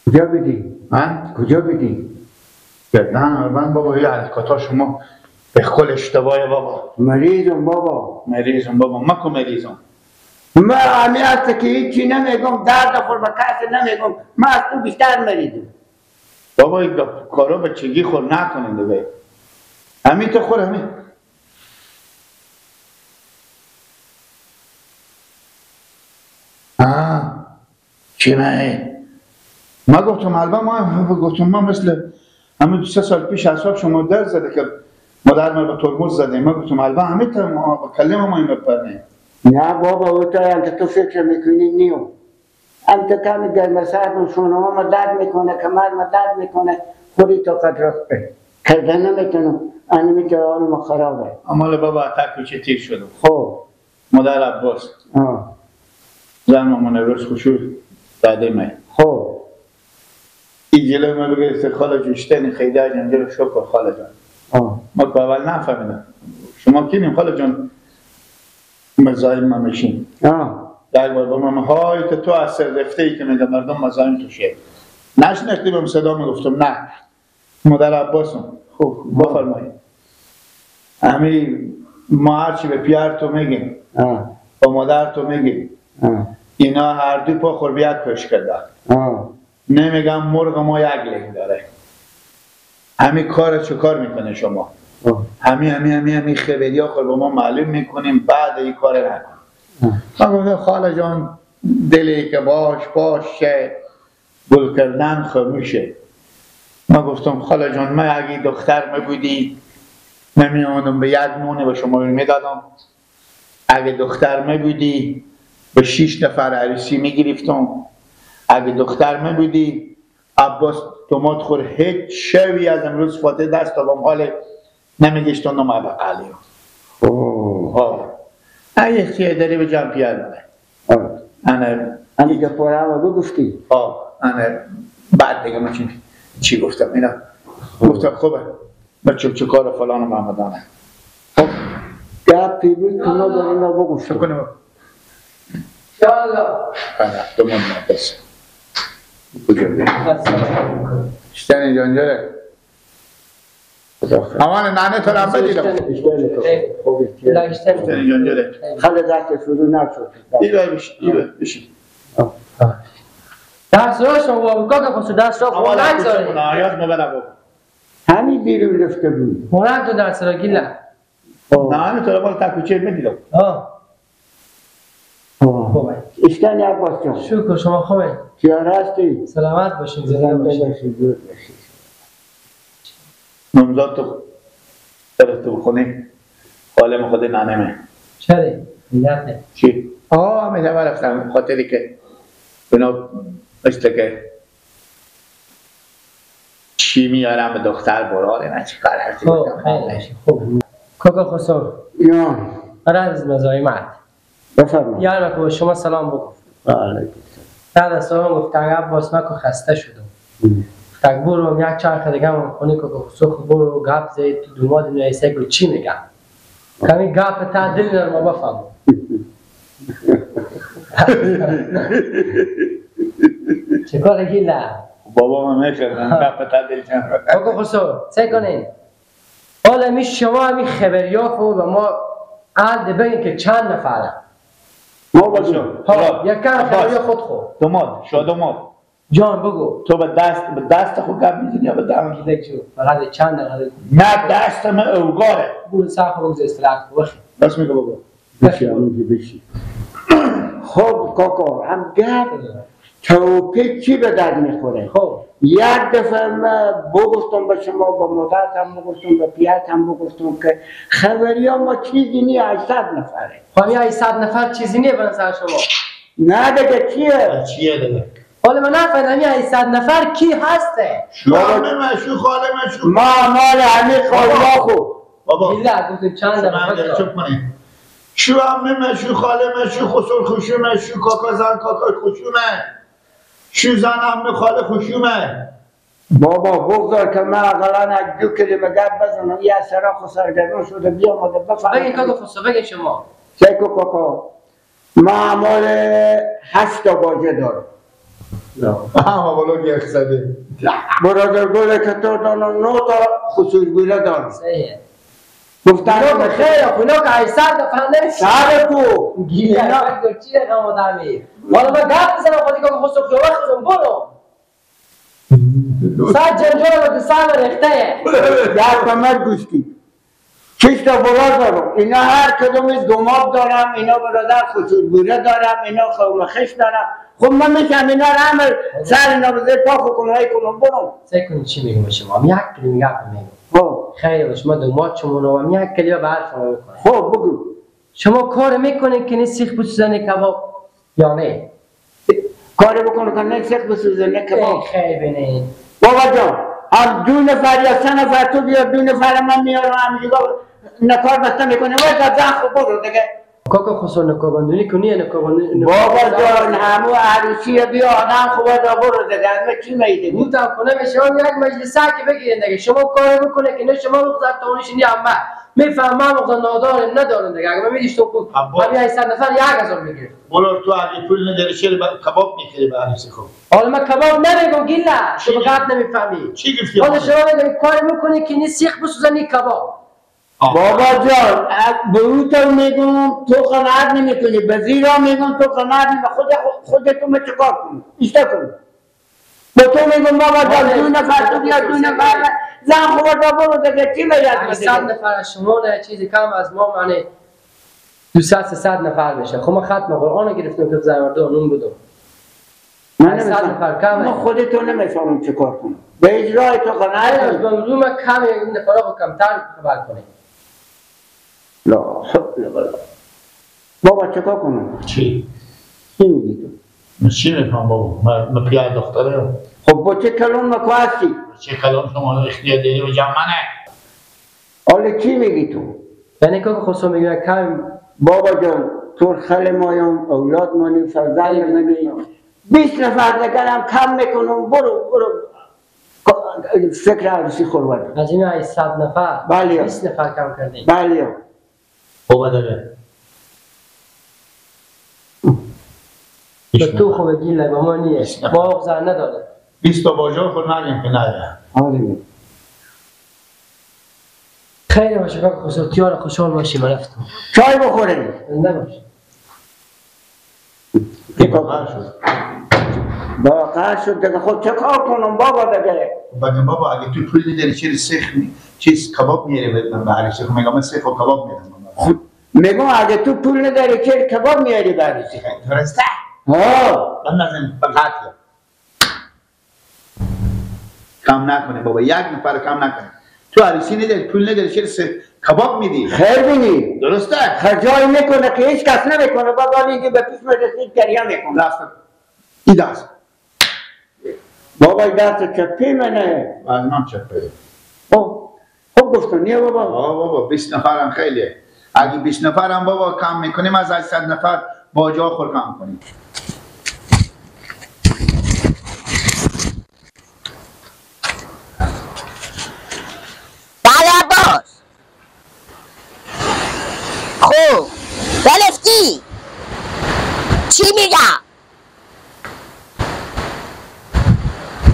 کجا بیدی؟ کجا بیدی؟ نه من بابا یه حرکاتا شما به خل اشتباهه بابا. مریضم بابا. مریضم بابا. مکو مریضم. من همی هست که هیچی نمیگم، درد خور به کسی نمیگم، من از تو بیشتر مریضم. بابا یک کارا بچگی خور نکنین دیگه. همین تو خور همین. چی نه؟ ما گفتم البته ما مثل همین 2-3 سال پیش حساب شما درد زده که مادر ما به ترمز زده. ما گفتم البته همین تا کلمه ما این بپرنه. نه بابا اوتای هم که تو فکر میکنی نیو. هم که کمی گرم سرد شونه ما درد میکنه، کمر ما درد میکنه، خوری تو قدر کرده نمیتونم. انمی که حال ما خرابه. اما بابا اتک چه تیر شدم. خب مادر عباس. زن مامان روز خوشو داده من. خب این جلوی ما بگه خاله جوشتنی خیده جنجل شکر خاله جان. ما که اول نفهمیدم. شما کنیم خاله جان مزایم ما میشیم. در بار با من های که تو از سر رفته ای که میگه مردم مزایم تو شه. نشنکتی بهم صدا میگفتم نه. مادر عباسم. خب بفرمایید. همین ما هرچی به پیار تو میگیم. با مادر تو میگیم. اینا هر دو پا خور بیاد کش کرده. نمیگم مرغ ما یک لنگ داره. همین کار چه کار میکنه شما؟ همین خبری ها خور با ما معلوم میکنیم بعد این کار نکن. من گفتم خاله جان دلی که باشه گل کردن خاموشه. من گفتم خاله جان من اگه دختر میبودی نمیانم به یک نونه به شما میدادم. اگه دختر میبودی به 6 نفر عروسی میگرفتم. اگه دختر میبودی عباس تومات خور هیچ شوی از امروز فاتح دست دادم حال نمیگشتن نمای بقالی. اگه اختیار داری به جمع پیار منه. انا که پاره هم بگفتی؟ انا بعد دیگه من چی گفتم اینا گفتم خوبه بچه چه کار فلان محمدانه. خب گپی بود که ما داریم اینا بگفت شکنه انشاءالله دومان بس کجا بید اشتنی جانجره امان نانه تو رم بدیدم اشتنی جانجره خاله دست شروع نشد ایوه بشی دست را شما که خود دست را خود نگذاری آیات مبلا بود همین بیرون رفته بود مونم تو دست را گیله نانه تو رم تکوچه میدیدم اشتنی عباس جان شکر شما خوبه چیار هستی؟ سلامت باشین زنده باشین نمزاد تو برسته بخونی حالم خود نانمه چرا؟ نیت چی؟ میده برفتم خاطری که بنا مثل که چی میارم به دختر براره نه چی کار هستی خوب کاکا خسرو یا عزیز مزایمت بفرما یار مکو شما سلام بگفت بعد از سلام گفت عباس مکو خسته شدم گفت برو یک چرخ دیگه هم خونی کاکا خسرو برو گپ زید تو دوماد نویسه که چی میگم کمی گپ تا دل نرم بفهم چه کار گیله بابا من میکردم گپ تا دل نرم کاکا خسرو چه کنین حالا می شما همی خبریا خود و ما عد بگیم که چند نفره ما باشو یکم خبریا خود خود دوماد شادوماد جان بگو تو به دست خود گپ میزنی یا به دم گیله جو فقط چند نفره نه دست من اوگاره برو سر خود بگذار استراحت بخی بس میگو بابا بشی خب کاکا هم گپ توپی چی به درد میخوره خب یک دفعه من بگفتم به شما با مدت هم بگفتم به پیت هم بگفتم که خبری ها ما چیزی نی 800 نفره خواهی 800 نفر چیزی نیه به نظر شما نه دیگه چیه دیگه حالا من نفهمیدم 800 نفر کی هسته شو مشو خاله مشو ما مال همین خاله خو بابا بیله گفتم چند نفر چوب کنی شو مشو خاله مشو خسر خوشومه شو کاکا زن کاکا خوشومه شو زن عمه خاله خوشومه بابا بگذار که من اقلا یک دو کلمه گپ بزنم یه سرا خسرگرون شده بیامده بگین بفهم کاکا خسرو بگین شما شکو کاکا معمول 8 تا باجه دارم. ولو یک زده. برادر گل که تو دانو 9 تا خصوصگوله دارم. صحیحه. گفتن خونه خیلی خونه که 800 دفعه نمیشه. سر کو. گیره وقت چی رقم آدم میره. حالا من گپ بزنم خودی که خصوص جواب خودم برو. ساعت جنجال و دستان رخته. در کمر گوشتی. 6 تا برادر دارم. اینا هر کدوم دوماب دارم. اینا برادر خصوصگوله دارم. اینا قوم خش دارم. خب من میگم اینا رو عمل سر اینا بذار پاک کنم های کنم برم. سعی کنید چی میگم شما؟ یک کلمه گپ میگم. خیلی شما دومات شما رو یک کلمه به حرف میکنید. خب بگو. شما کار میکنید که نه سیخ بسوزن کباب یا نه؟ کاری بکنه که نه سیخ بسوزن کباب. خیلی بینید. بابا جان هم 2 نفر یا 3 نفر تو بیار 2 نفر من میارم همینجا نکار بسته میکنه وای زن خب برو دیگه. کاکا خسرو نکابندونی کنی یا نکابندونی؟ بابا جان همو عروسی بیا آدم خوبه دا برو دیگه از چی میده؟ بودم کنه به شما یک مجلسه که بگیرین دیگه شما کار بکنه که نه شما مقدر تاونیش نی اما میفهم من مقدر ناداره ندارن دیگه اگه من میدیش تو خوب همین 800 نفر 1000 میگیره. بولار تو اگه پول نداری چرا کباب میخری به عروسی خوب؟ حالا من کباب نمیگم گیلا شما قد نمیفهمی. چی گفتی؟ حالا شما میگم کار میکنه که نی سیخ بسوزنی کباب. بابا جان به او تو میگم تو قناعت نمیکنی به زیرا میگم تو قناعت نمیکنی خودتو من چکار کنی ایسته کنی به تو میگم بابا جان 2 نفر تو بیا 2 نفر زن خوبه دا برو دیگه چی باید 100 نفر از شما نه چیزی کم از ما معنی 200-300 نفر بشه خب ما ختم قرآن گرفتیم که زمردون اون بدم من 100 نفر کمه ما خودتو نمیفهمم چکار کنم به اجرای تو قناعت از منظور من کمه این نفرها رو کمتر خبر کنیم لا حول ولا بابا چکار کنم؟ چی؟ چی میگی تو؟ من چی میکنم بابا؟ من پیار دختره خب با چه کلام نکو هستی؟ چه کلام شما اختیار دیدی و جمع منه؟ حالا چی میگی تو؟ یعنی که خصوصا میگه کم بابا جان تو خل مایم اولاد مانی فرزند منی 20 نفر نگرم کم میکنم برو فکر عروسی خورود از این 800 نفر بله 20 نفر کم کردیم بله بابا داره به تو خوبه گیل با ما نیست باق زن نداره 20 تا باجا خود نگیم که نده آره خیلی باشه که خصوصیار خوشحال باشی من رفتم چای بخوریم زنده باش باقر شد دیگه خود چه کار کنم بابا دیگه بگم بابا اگه تو پول نداری چرا سیخ چیز کباب میاری من به عروسی خب میگم من سیخ و کباب میارم میگم اگه تو پول نداری چرا کباب میاری به عروسی درسته؟ ها من نزن بقیت کم نکنه بابا 1 نفر کم نکنه تو عروسی نداری پول نداری چرا کباب میدی خیر بینی درسته؟ خرجای میکنه که هیچ کس نمیکنه بابا اینکه به پیش رسید گریه میکنه ای دست بابا ای دست چپی منه از من چپه خب گفتم نیه بابا بابا 20 نفر هم خیلیه اگه 20 نفر هم بابا کم میکنیم از 800 نفر با جا خور کم کنیم بله عباس خوب گرفتی چی میگم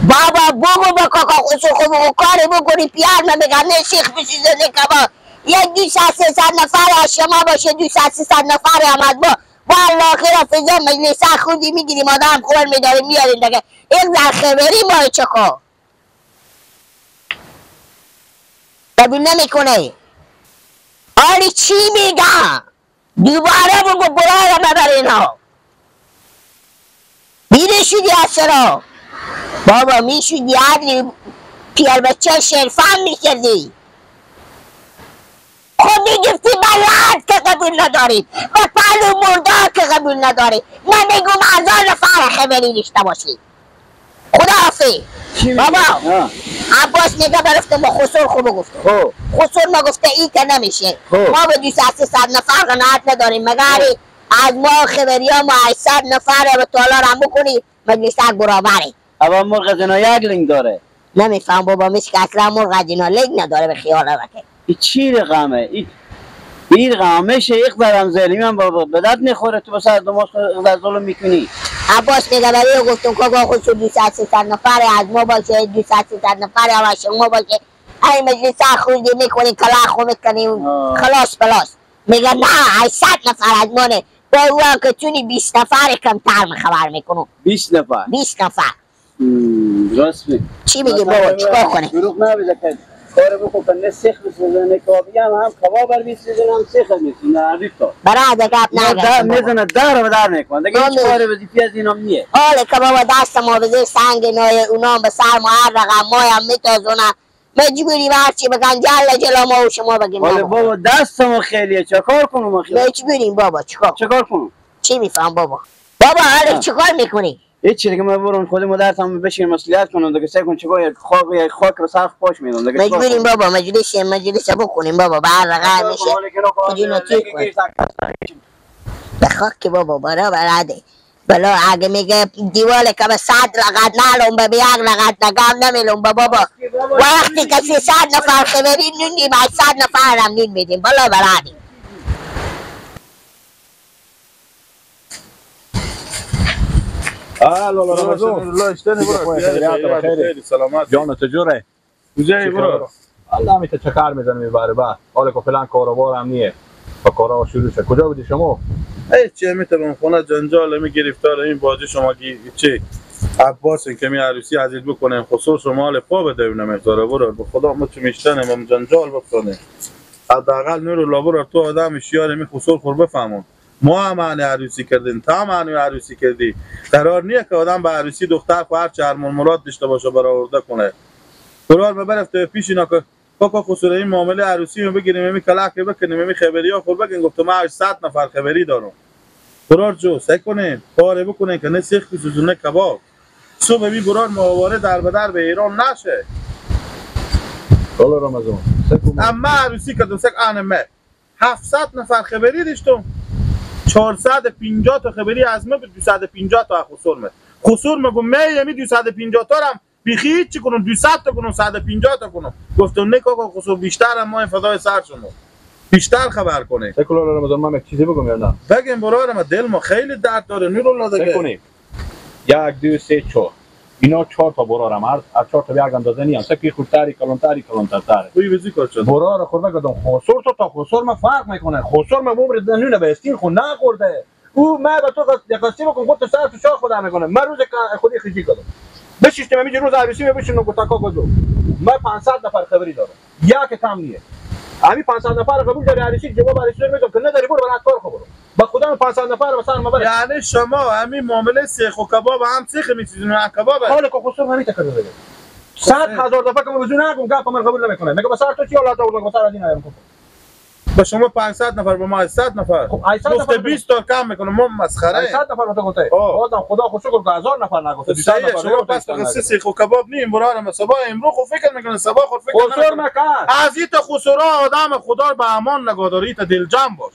بابا بگو با کاکا خسرو خوب کاری بکنی پیار من بگم نه شیخ بسیزه کباب یک 200-300 نفر از شما باشه 200-300 نفر آمد با والله خیلی فضا مجلسه خودی میگیریم آدم خور میداریم میاریم دیگه این در خبری ما چکا قبول نمیکنه آری چی میگم دوباره بگو برای مبر اینا بیره شدی از سرا بابا میشودی عدلی پیار بچه شرفن میکردی خود میگفتی بلد که قبول نداری و پلو مردار که قبول نداری من میگم 1000 نفر خبری داشته باشی خدا حافظ بابا عباس نگه برفته با خسرو خوبه گفته خسرو ما گفته این که نمیشه ما به 200-300 نفر قناعت نداریم مگر از ما خبری ها ما 800 نفر به تالار هم بکنی مجلسه برابره اما مرغ زنا یک لنگ داره نمیفهم بابا مثل که اصلا مرغ زنا لنگ نداره به خیال رکه این چی رقمه؟ پیر همیشه یک دارم زیلی من بابا به درد نخوره تو بسر دماغ اقدر ظلم میکنی. عباس میگه برای گفتم که آقا خودشو 200-300 نفر از ما باشه 200-300 نفر از شما باشه این مجلس خوردی میکنی کلاخو میکنی خلاص پلاس میگه نه 800 نفر از مانه با او که چونی 20 نفر کمتر خبر میکنم 20 نفر 20 نفر راست می چی میگی بابا چیکار کنه دروغ نبیده که کار بکن که نه سیخ بسیزه کابی هم کباب بر بیسیزه هم سیخ میسیزه نه ریفتا برای گپ نگه میزنه در و در میکن دیگه هیچ کاری وظیفی از اینام نیه حالا که بابا دست ما بزیر سنگ نای اونام به سر ما هر رقم ما هم میتازونه مجبوری هرچی بگن جلو ما و شما بگیم حالا بابا دستمو خیلیه چکار کنم آخه مجبوریم بابا چیکار کنم چی میفهم بابا حالا چیکار میکنی هیچ دیگه من برون خود مادرتم بشین مسئولیت کنم دیگه سعی کن چیکار خاک به سقف پاش میدم دیگه مجبوریم بابا مجلس بکنیم بابا به هر رقم میشه خودینو چی کنیم به خاک بابا برابر بلا اگه میگه دیوال که به 100 لغت نالم به 1 لغت نگم نمیلم بابا وقتی که 300 نفر خبری نونیم 800 نفر هم نون میدیم بلا برادی سلامت جان تجوره کجایی برو الله می چکار میزنم میبره بعد حالا که فلان کاروبار هم نیه و کارا شروع شد کجا بودی شما چه میتونم خونه جنجال می گرفتار این بازی شما چی عباس که می عروسی عزیز بکنه خصوص شما ال پا بده نمیذاره برو به خدا ما چه میشتنم جنجال بکنه حداقل نور لابور تو آدم شیار می خصوص خور بفهمون ما هم عروسی کردیم تا هم عروسی کردی قرار نیه که آدم به عروسی دختر خو هر چه مراد داشته باشه برآورده کنه قرار ببرفته پیش اینا که کاکا خسرو این معامله عروسی رو بگیریم کلاک بکنیم خبریا خور بگین گفتم ما 800 نفر خبری دارم قرار جو سعی کنین کار بکنین که نه سیخ بسوزونه کباب صبح بی برار معاوره در بدر به ایران نشه حالا رمضان اما عروسی کردم سک آنمه 700 نفر خبری داشتم 450 تا خبری از ما به 250 تا خسرو گفت می 250 تا هم بیخی چی کنم 200 تا کنم 150 تا کنم گفتم نه کاکا خسرو بیشتر هم ما فدای سر شما بیشتر خبر کنه سکولار رمضان من یک چیزی بگم یا نه بگیم برادر ما دل ما خیلی درد داره نور الله دیگه 1 2 3 4 اینا 4 تا برارم از 4 تا یک اندازه نیام سکی خودتری کلانتری کوی وزی کار شد برار خورده گفتم خسرو تا خسرو ما فرق میکنه خسرو ما عمر دنونه به استین خو نخورده او ما به تو قصدی بکن خودت سر تو شاه خدا میکنه من روز خودی خیجی کردم بشیشتم میگه روز عروسی بشینم گفتم کاکا جو من 500 نفر خبری دارم یک کم نیه همین 500 نفر قبول داری عروسی جواب عروسی میدم که نداری برو برات کار خبرو با خدا 500 نفر مثلا ما برای یعنی شما همین معامله سیخ و کباب هم سیخ می‌سیزونن کباب حالا که خسرو همین تکرار میگه 100,000 دفعه که وضو نگم گپ من قبول نمیکنه میگه بسر تو چی حالات اون بسر از این ایم با شما 500 نفر با ما 800 نفر خب 800 نفر 20 تا کم میکنه ما مسخره 800 نفر تو گفته بازم خدا خوشو گفت 1000 نفر نگفته 200 نفر شما پس قصه سیخ و کباب نیم برای ما صبح امروز خو فکر میکنه صبح خود فکر خسرو مکان از این تا خسرو آدم خدا به امان نگهداری تا دل جمع باش